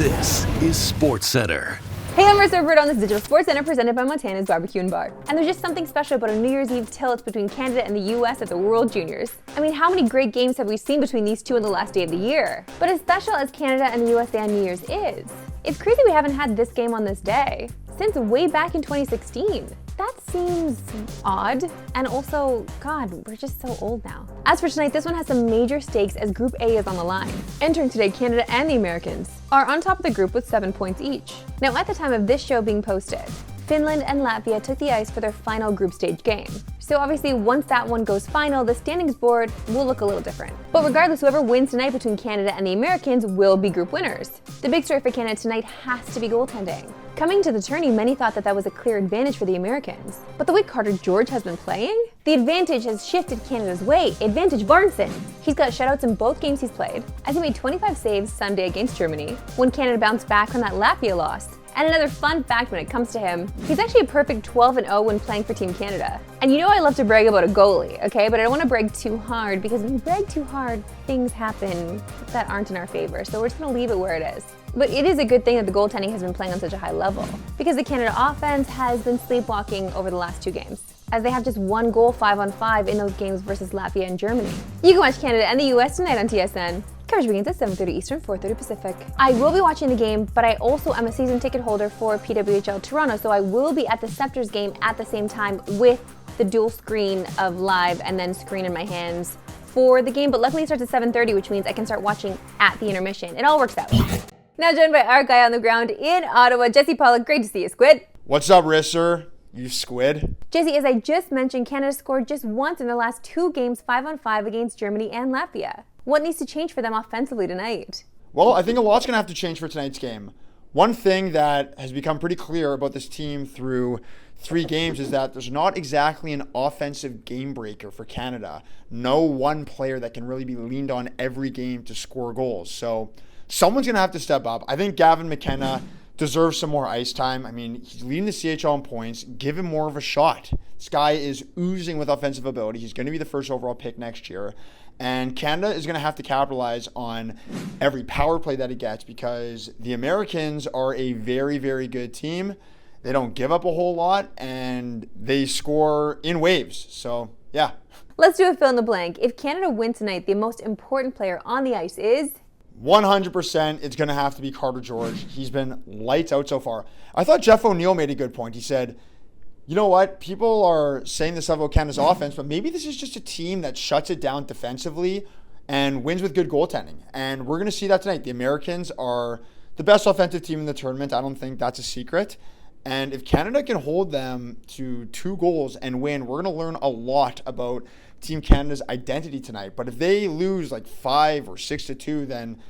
This is Sportscentre. Hey, I'm Marissa Bird on this digital sports center presented by Montana's Barbecue and Bar. And there's just something special about a New Year's Eve tilt between Canada and the US at the World Juniors. I mean, how many great games have we seen between these two on the last day of the year? But as special as Canada and the USA on New Year's is, it's crazy we haven't had this game on this day since way back in 2016. That seems odd, and also, God, we're just so old now. As for tonight, this one has some major stakes as Group A is on the line. Entering today, Canada and the Americans are on top of the group with 7 points each. Now, at the time of this show being posted, Finland and Latvia took the ice for their final group stage game. So obviously, once that one goes final, the standings board will look a little different. But regardless, whoever wins tonight between Canada and the Americans will be group winners. The big story for Canada tonight has to be goaltending. Coming to the tourney, many thought that was a clear advantage for the Americans. But the way Carter George has been playing, the advantage has shifted Canada's way. Advantage Varnson. He's got shutouts in both games he's played, as he made 25 saves Sunday against Germany, when Canada bounced back from that Latvia loss. And another fun fact when it comes to him, he's actually a perfect 12-0 when playing for Team Canada. And you know I love to brag about a goalie, okay? But I don't want to brag too hard, because when you brag too hard, things happen that aren't in our favor. So we're just going to leave it where it is. But it is a good thing that the goaltending has been playing on such a high level, because the Canada offense has been sleepwalking over the last 2 games, as they have just 1 goal 5-on-5 in those games versus Latvia and Germany. You can watch Canada and the US tonight on TSN. Coverage begins at 7:30 Eastern, 4:30 Pacific. I will be watching the game, but I also am a season ticket holder for PWHL Toronto, so I will be at the Scepters game at the same time with the dual screen of live and then screen in my hands for the game. But luckily it starts at 7:30, which means I can start watching at the intermission. It all works out. Now joined by our guy on the ground in Ottawa, Jesse Pollock. Great to see you, Squid. What's up, Risser? You squid? Jesse, as I just mentioned, Canada scored just once in the last 2 games 5-on-5 against Germany and Latvia. What needs to change for them offensively tonight? Well, I think a lot's going to have to change for tonight's game. One thing that has become pretty clear about this team through 3 games is that there's not exactly an offensive game breaker for Canada. No one player that can really be leaned on every game to score goals. So someone's going to have to step up. I think Gavin McKenna deserves some more ice time. I mean, he's leading the CHL in points. Give him more of a shot. This guy is oozing with offensive ability. He's going to be the first overall pick next year. And Canada is going to have to capitalize on every power play that it gets, because the Americans are a very, very good team. They don't give up a whole lot, and they score in waves. So, yeah. Let's do a fill in the blank. If Canada wins tonight, the most important player on the ice is? 100% it's going to have to be Carter George. He's been lights out so far. I thought Jeff O'Neill made a good point. He said, you know what? People are saying this about Canada's offense, but maybe this is just a team that shuts it down defensively and wins with good goaltending. And we're going to see that tonight. The Americans are the best offensive team in the tournament. I don't think that's a secret. And if Canada can hold them to 2 goals and win, we're going to learn a lot about Team Canada's identity tonight. But if they lose like 5 or 6-2, then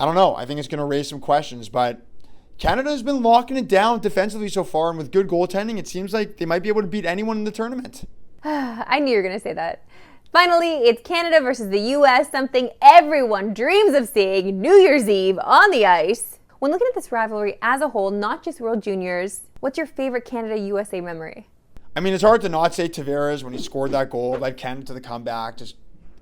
I don't know. I think it's going to raise some questions. But Canada has been locking it down defensively so far, and with good goaltending, it seems like they might be able to beat anyone in the tournament. I knew you were going to say that. Finally, it's Canada versus the US, something everyone dreams of seeing New Year's Eve on the ice. When looking at this rivalry as a whole, not just World Juniors, what's your favorite Canada-USA memory? I mean, it's hard to not say Tavares when he scored that goal, led Canada to the comeback. Just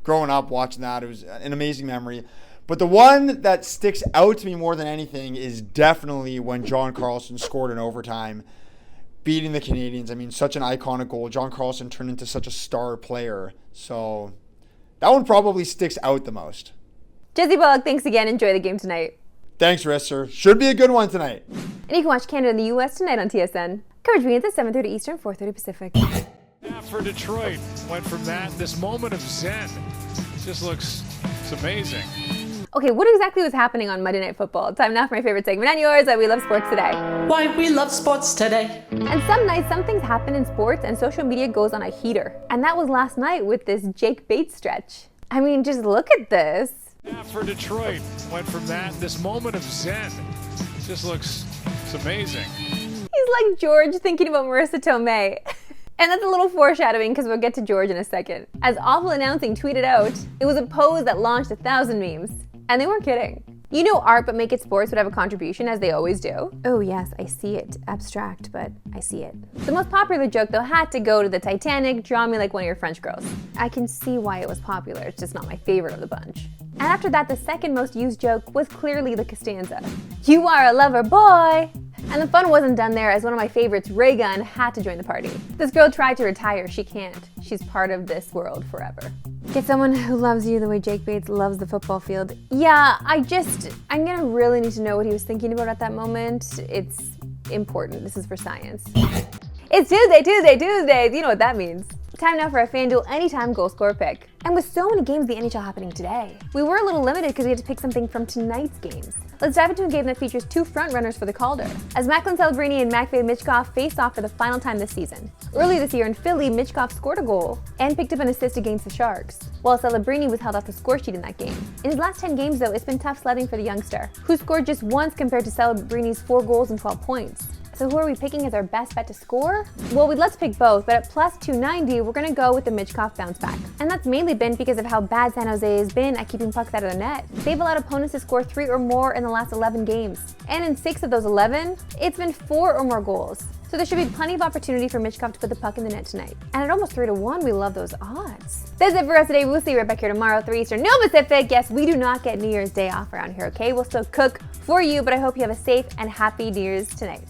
growing up watching that, it was an amazing memory. But the one that sticks out to me more than anything is definitely when John Carlson scored in overtime, beating the Canadians. I mean, such an iconic goal. John Carlson turned into such a star player. So that one probably sticks out the most. Jesse Pollock, thanks again. Enjoy the game tonight. Thanks, Risser. Should be a good one tonight. And you can watch Canada and the US tonight on TSN. Coverage begins at 7:30 Eastern, 4:30 Pacific. For Detroit, went from this moment of zen. It just looks, it's amazing. Okay, what exactly was happening on Monday Night Football? Time now for my favorite segment and yours, We Love Sports Today. Why we love sports today. And some nights, some things happen in sports and social media goes on a heater. And that was last night with this Jake Bates stretch. I mean, just look at this. For Detroit, went from this moment of zen. It just looks, it's amazing. He's like George thinking about Marissa Tomei. And that's a little foreshadowing, because we'll get to George in a second. As Awful Announcing tweeted out, it was a pose that launched 1,000 memes. And they weren't kidding. You know art but make it sports would have a contribution, as they always do. Oh yes, I see it. Abstract, but I see it. The most popular joke though had to go to the Titanic, draw me like one of your French girls. I can see why it was popular, it's just not my favorite of the bunch. And after that, the second most used joke was clearly the Costanza. You are a lover boy! And the fun wasn't done there, as one of my favorites, Ray Gun, had to join the party. This girl tried to retire, she can't. She's part of this world forever. Get someone who loves you the way Jake Bates loves the football field. Yeah, I'm gonna really need to know what he was thinking about at that moment. It's important, this is for science. It's Tuesday, Tuesday, Tuesdays, you know what that means. Time now for a Fanduel Anytime Goal Scorer pick. And with so many games of the NHL happening today, we were a little limited because we had to pick something from tonight's games. Let's dive into a game that features two frontrunners for the Calder, as Macklin Celebrini and Matvei Michkov face off for the final time this season. Earlier this year in Philly, Michkov scored a goal and picked up an assist against the Sharks, while Celebrini was held off the score sheet in that game. In his last 10 games though, it's been tough sledding for the youngster, who scored just once compared to Celebrini's 4 goals and 12 points. So who are we picking as our best bet to score? Well, we'd love to pick both, but at plus 290, we're gonna go with the Michkov bounce back. And that's mainly been because of how bad San Jose has been at keeping pucks out of the net. They've allowed opponents to score 3 or more in the last 11 games. And in 6 of those 11, it's been 4 or more goals. So there should be plenty of opportunity for Michkov to put the puck in the net tonight. And at almost 3-1, we love those odds. That's it for us today. We'll see you right back here tomorrow, 3 Eastern, no Pacific. Yes, we do not get New Year's Day off around here, okay? We'll still cook for you, but I hope you have a safe and happy New Year's tonight.